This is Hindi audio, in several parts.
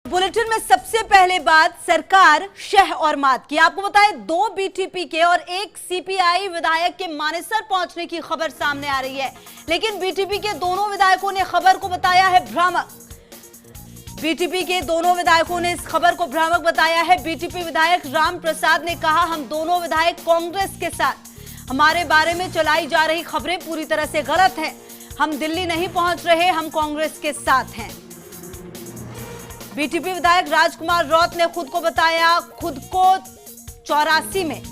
बुलेटिन में सबसे पहले बात सरकार शह और मात की। आपको बताएं, 2 बीटीपी के और 1 सीपीआई विधायक के मानेसर पहुंचने की खबर सामने आ रही है, लेकिन बीटीपी के दोनों विधायकों ने खबर को बताया है भ्रामक। बीटीपी के दोनों विधायकों ने इस खबर को भ्रामक बताया है। बीटीपी विधायक राम प्रसाद ने कहा, हम दोनों विधायक कांग्रेस के साथ। हमारे बारे में चलाई जा रही खबरें पूरी तरह से गलत हैं। हम दिल्ली नहीं पहुंच रहे, हम कांग्रेस के साथ हैं। बीटीपी विधायक राजकुमार रौत ने खुद को बताया, खुद को 84 में।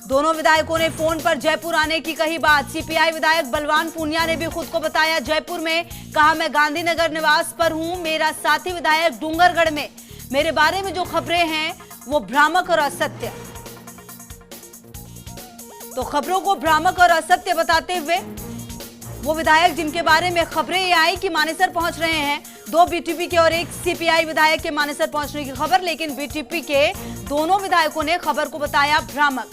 दोनों विधायकों ने फोन पर जयपुर आने की कही बात। सीपीआई विधायक बलवान पूनिया ने भी खुद को बताया जयपुर में, कहा मैं गांधीनगर निवास पर हूं, मेरा साथी विधायक डूंगरगढ़ में। मेरे बारे में जो खबरें हैं वो भ्रामक और असत्य। तो खबरों को भ्रामक और असत्य बताते हुए वो विधायक जिनके बारे में खबरें ये आई कि मानेसर पहुंच रहे हैं, 2 बीटीपी के और 1 सीपीआई विधायक के मानेसर पहुंचने की खबर, लेकिन बीटीपी के दोनों विधायकों ने खबर को बताया भ्रामक।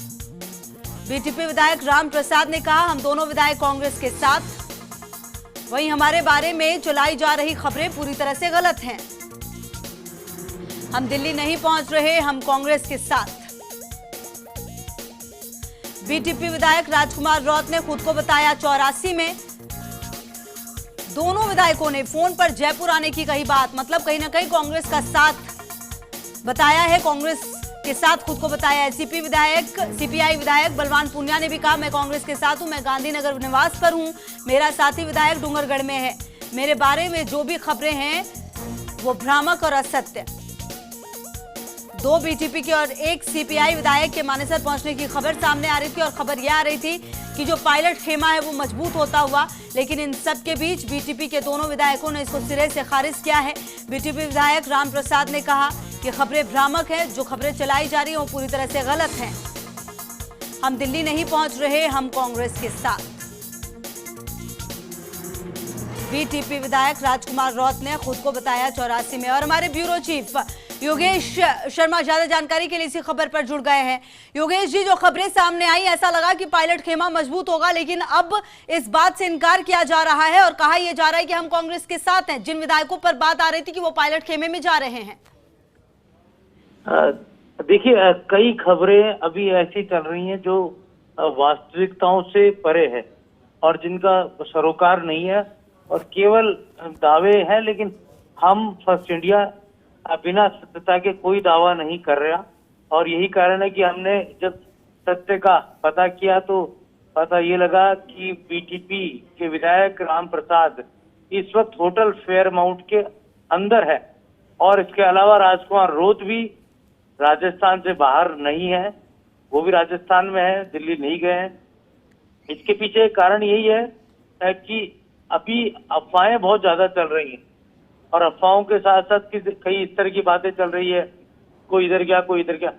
बीटीपी विधायक राम प्रसाद ने कहा, हम दोनों विधायक कांग्रेस के साथ। वहीं हमारे बारे में चलाई जा रही खबरें पूरी तरह से गलत हैं। हम दिल्ली नहीं पहुंच रहे, हम कांग्रेस के साथ। बीटीपी विधायक राजकुमार रौत ने खुद को बताया 84 में। दोनों विधायकों ने फोन पर जयपुर आने की कही बात, मतलब कहीं ना कहीं कांग्रेस का साथ बताया है, कांग्रेस के साथ खुद को बताया है। सीपीआई विधायक बलवान पूनिया ने भी कहा, मैं कांग्रेस के साथ हूं, मैं गांधीनगर निवास पर हूं, मेरा साथी विधायक डूंगरगढ़ में है। मेरे बारे में जो भी खबरें हैं वो भ्रामक और असत्य। 2 बीटीपी के और 1 सीपीआई विधायक के मानेसर पहुंचने की खबर सामने आ रही थी और खबर यह आ रही थी कि जो पायलट खेमा है वो मजबूत होता हुआ, लेकिन इन सब के बीच बीटीपी के दोनों विधायकों ने इसको सिरे से खारिज किया है। बीटीपी विधायक राम प्रसाद ने कहा कि खबरें भ्रामक हैं, जो खबरें चलाई जा रही हैं वो पूरी तरह से गलत हैं। हम दिल्ली नहीं पहुंच रहे, हम कांग्रेस के साथ। बीटीपी विधायक राजकुमार रौत ने खुद को बताया 84 में। और हमारे ब्यूरो चीफ योगेश शर्मा ज्यादा जानकारी के लिए इसी खबर पर जुड़ गए हैं। योगेश जी, जो खबरें सामने आई, ऐसा लगा कि पायलट खेमा मजबूत होगा, लेकिन अब इस बात से इनकार किया जा रहा है और कहा यह जा रहा है कि हम कांग्रेस के साथ हैं। जिन विधायकों पर बात आ रही थी कि वो पायलट खेमे में जा रहे हैं। देखिए, कई खबरें अभी ऐसी चल रही हैं जो वास्तविकताओं से परे है और जिनका सरोकार नहीं है और केवल दावे हैं, लेकिन हम फर्स्ट इंडिया बिना सत्यता के कोई दावा नहीं कर रहा। और यही कारण है कि हमने जब सत्य का पता किया तो पता ये लगा कि बीटीपी के विधायक राम प्रसाद इस वक्त होटल फेयरमाउंट के अंदर है और इसके अलावा राजकुमार रौत भी राजस्थान से बाहर नहीं है, वो भी राजस्थान में है, दिल्ली नहीं गए हैं। इसके पीछे कारण यही है कि अभी अफवाहें बहुत ज्यादा चल रही हैं और अफवाहों के साथ साथ कई इस तरह की बातें चल रही है, कोई इधर गया कोई इधर गया,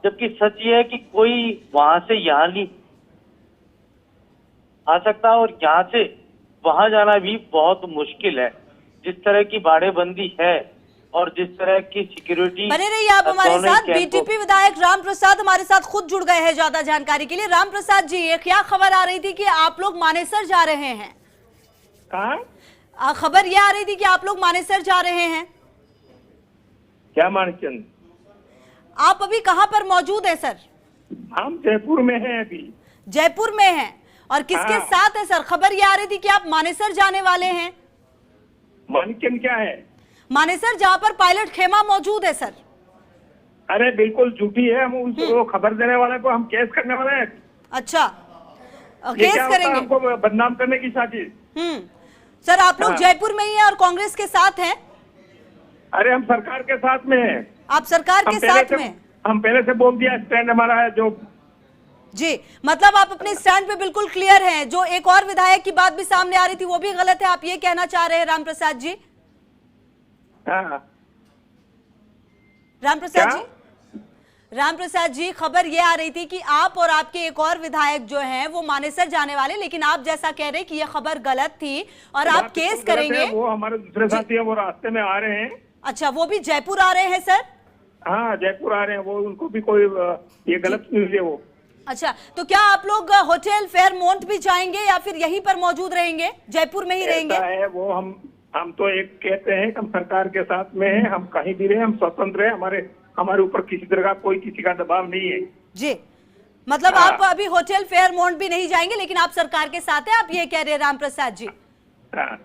जबकि सच ये है कि कोई वहां से यहाँ नहीं आ सकता और यहाँ से वहां जाना भी बहुत मुश्किल है। जिस तरह की बाड़ेबंदी है और जिस तरह की सिक्योरिटी। बने रहिए आप हमारे साथ। बीटीपी विधायक राम प्रसाद हमारे साथ खुद जुड़ गए हैं ज्यादा जानकारी के लिए। राम प्रसाद जी, ये क्या खबर आ रही थी कि आप लोग मानेसर जा रहे हैं? खबर यह आ रही थी कि आप लोग मानेसर जा रहे हैं। क्या मानचंद, आप अभी कहां पर मौजूद हैं सर? हम जयपुर में हैं अभी। जयपुर में हैं और किसके साथ है सर? खबर यह आ रही थी कि आप मानेसर जाने वाले हैं। मानचंद क्या है? मानेसर जहां पर पायलट खेमा मौजूद है सर। अरे बिल्कुल झूठी है, हम उसको खबर देने वाले को हम केस करने वाले हैं। अच्छा, केस करेंगे? हमको बदनाम करने की साजिश। सर, आप लोग जयपुर में ही हैं और कांग्रेस के साथ हैं? अरे हम सरकार के साथ में हैं। आप सरकार के साथ में? हम पहले से बोल दिया, स्टैंड हमारा है जो। जी, मतलब आप अपने स्टैंड पे बिल्कुल क्लियर हैं। जो एक और विधायक की बात भी सामने आ रही थी वो भी गलत है, आप ये कहना चाह रहे हैं राम प्रसाद जी? राम प्रसाद जी, खबर ये आ रही थी कि आप और आपके एक और विधायक जो हैं वो मानेसर जाने वाले, लेकिन आप जैसा कह रहे हैं कि ये खबर गलत थी और आप केस करेंगे। वो हमारे दूसरे साथी हैं, वो रास्ते में आ रहे हैं। अच्छा, वो भी जयपुर आ रहे हैं सर? हाँ, जयपुर आ रहे हैं वो, उनको भी कोई ये गलत न्यूज़ है वो। अच्छा, तो क्या आप लोग होटल फेयरमाउंट भी जाएंगे या फिर यहीं पर मौजूद रहेंगे, जयपुर में ही रहेंगे? ऐसा है, वो हम तो एक कहते हैं कि हम सरकार के साथ में हैं, हम कहीं भी रहे, हम स्वतंत्र हैं, हमारे ऊपर किसी तरह का कोई किसी का दबाव नहीं है जी। मतलब हाँ। आप अभी होटल फेयरमाउंट भी नहीं जाएंगे, लेकिन आप सरकार के साथ हैं, आप ये कह रहे हैं राम प्रसाद जी? हाँ।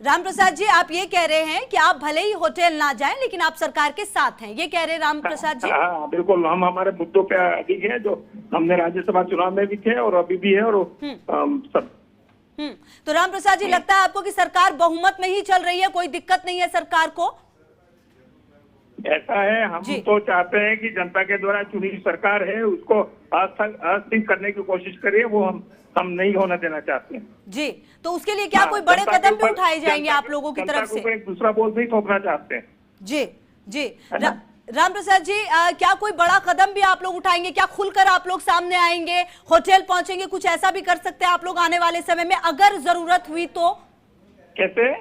राम प्रसाद जी, आप ये कह रहे हैं कि आप भले ही होटल ना जाएं, लेकिन आप सरकार के साथ हैं, ये कह रहे हैं राम प्रसाद जी? हाँ बिल्कुल, हम हमारे मुद्दों पे अडिग है, जो हमने राज्यसभा चुनाव में भी थे और अभी भी है, और सब। तो राम प्रसाद जी, लगता है आपको कि सरकार बहुमत में ही चल रही है, कोई दिक्कत नहीं है सरकार को? ऐसा है, हम तो चाहते हैं कि जनता के द्वारा चुनी हुई सरकार है, उसको अस्थिर करने की कोशिश करिए, वो हम नहीं होना देना चाहते हैं जी। तो उसके लिए क्या कोई बड़े कदम भी उठाए जाएंगे आप लोगों की तरफ से? एक दूसरा बोल नहीं थोपना चाहते हैं जी जी। राम प्रसाद जी, क्या कोई बड़ा कदम भी आप लोग उठाएंगे? क्या खुलकर आप लोग सामने आएंगे, होटल पहुंचेंगे, कुछ ऐसा भी कर सकते हैं आप लोग आने वाले समय में अगर जरूरत हुई तो? कैसे?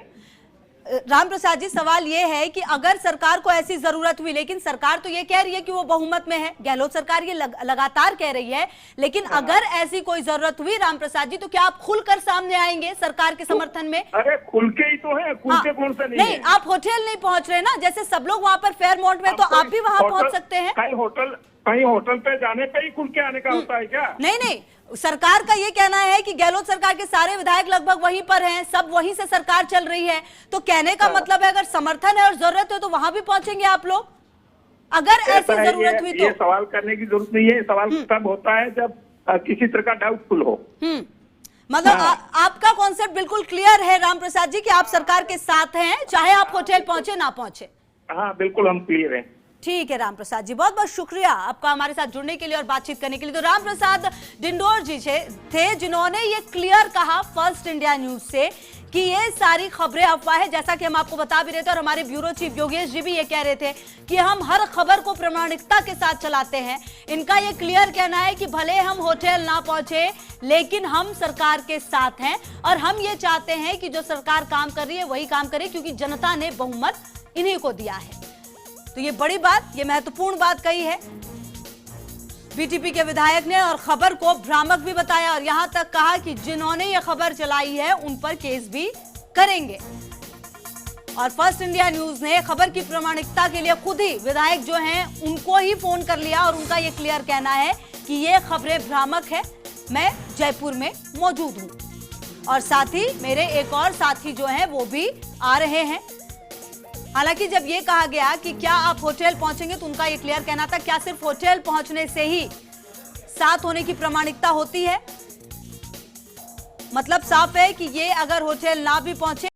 राम प्रसाद जी, सवाल ये है कि अगर सरकार को ऐसी जरूरत हुई, लेकिन सरकार तो ये कह रही है कि वो बहुमत में है, गहलोत सरकार ये लगातार कह रही है, लेकिन अगर ऐसी कोई जरूरत हुई राम प्रसाद जी, तो क्या आप खुलकर सामने आएंगे सरकार के समर्थन में? अरे खुल के ही तो है, खुल के कौन सा नहीं, आप होटल नहीं पहुंच रहे ना, जैसे सब लोग वहां पर फेयरमाउंट में, तो आप भी वहां पहुंच सकते हैं। कहीं होटल पे जाने पे ही खुल के आने का होता है क्या? नहीं, सरकार का ये कहना है कि गहलोत सरकार के सारे विधायक लगभग वहीं पर हैं, सब वहीं से सरकार चल रही है, तो कहने का मतलब है अगर समर्थन है और जरूरत है तो वहां भी पहुंचेंगे आप लोग, अगर ऐसी जरूरत हुई तो? ये सवाल करने की जरूरत नहीं है, सवाल तब होता है जब किसी तरह का डाउटफुल हो। मतलब आपका कॉन्सेप्ट बिल्कुल क्लियर है राम प्रसाद जी कि आप सरकार के साथ हैं, चाहे आप होटल पहुंचे ना पहुंचे? हाँ बिल्कुल, हम क्लियर हैं। ठीक है राम प्रसाद जी, बहुत बहुत शुक्रिया आपका हमारे साथ जुड़ने के लिए और बातचीत करने के लिए। तो राम प्रसाद डिंडोर जी थे जिन्होंने ये क्लियर कहा फर्स्ट इंडिया न्यूज से कि ये सारी खबरें अफवाह है, जैसा कि हम आपको बता भी रहे थे, और हमारे ब्यूरो चीफ योगेश जी भी ये कह रहे थे कि हम हर खबर को प्रामाणिकता के साथ चलाते हैं। इनका ये क्लियर कहना है कि भले हम होटल ना पहुंचे, लेकिन हम सरकार के साथ हैं और हम ये चाहते हैं कि जो सरकार काम कर रही है वही काम करे, क्योंकि जनता ने बहुमत इन्हीं को दिया है। तो ये बड़ी बात, ये महत्वपूर्ण बात कही है बीटीपी के विधायक ने, और खबर को भ्रामक भी बताया, और यहां तक कहा कि जिन्होंने ये खबर चलाई है उन पर केस भी करेंगे। और फर्स्ट इंडिया न्यूज ने खबर की प्रामाणिकता के लिए खुद ही विधायक जो हैं उनको ही फोन कर लिया, और उनका ये क्लियर कहना है कि ये खबरें भ्रामक है, मैं जयपुर में मौजूद हूं और साथ ही मेरे एक और साथी जो हैं वो भी आ रहे हैं। हालांकि जब ये कहा गया कि क्या आप होटल पहुंचेंगे, तो उनका ये क्लियर कहना था क्या सिर्फ होटल पहुंचने से ही साथ होने की प्रामाणिकता होती है? मतलब साफ है कि ये अगर होटल ना भी पहुंचे